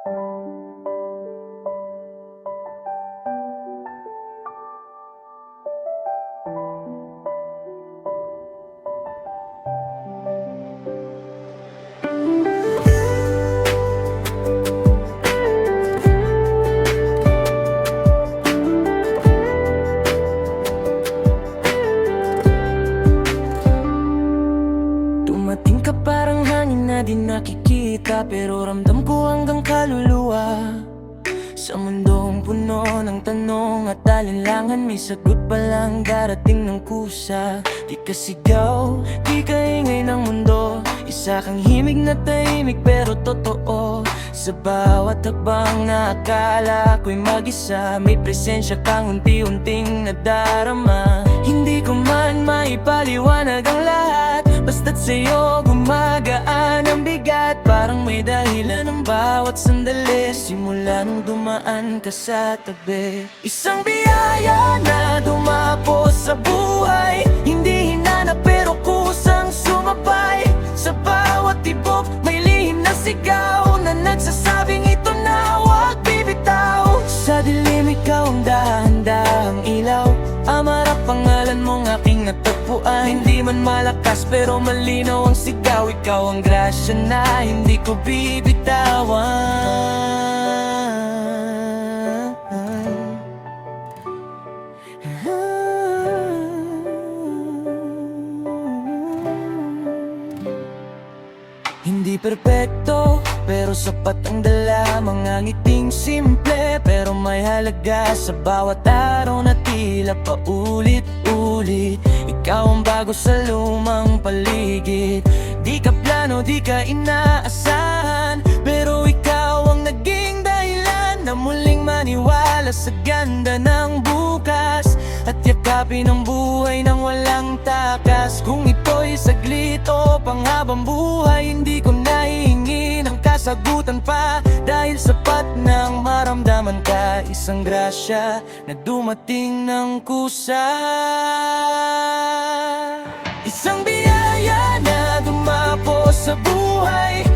Dumating ka parang hangin na di nakikita, pero ramdam ko hanggang kaluluwa. Sa mundong puno ng tanong at alinlangan, may sagot palang darating ng kusa. Di ka sigaw, di ka ingay ng mundo, isa kang himig na tahimik pero totoo. Sa bawat hakbang na akala ko'y mag-isa, may presensya kang unti-unting nadarama. Hindi ko man maipaliwanag ang lahat, basta't sa'yo gumagaan ang bigat. Parang may dahilan ang bawat sandali, simula nung dumaan ka sa tabi. Isang biyaya na dumapo sa buhay, hindi hinanap pero kusang sumabay. Sa bawat tibok may lihim na sigaw na nagsasabing ito na huwag bibitaw. Sa dilim ikaw ang dahan-dahang ilaw, Amara pangalan mong aking natagpuan. Hindi man malakas pero malinaw ang sigaw, ikaw ang grasya na hindi ko bibitawan. Hindi perpekto, pero sapat ang dala. Mga ngiting simple, pero may halaga. Sa bawat araw na tila paulit-ulit, ikaw ang bago sa lumang paligid. Di ka plano, di ka inaasahan, pero ikaw ang naging dahilan na muling maniwala sa ganda ng bukas, at yakapin ang buhay ng walang takas. Kung ito'y saglit o panghabang buhay, hindi ko nahihingi ng kasagutan pa, dahil sapat nang maramdaman ka. Isang grasya na dumating ng kusa, isang biyaya na dumapo sa buhay,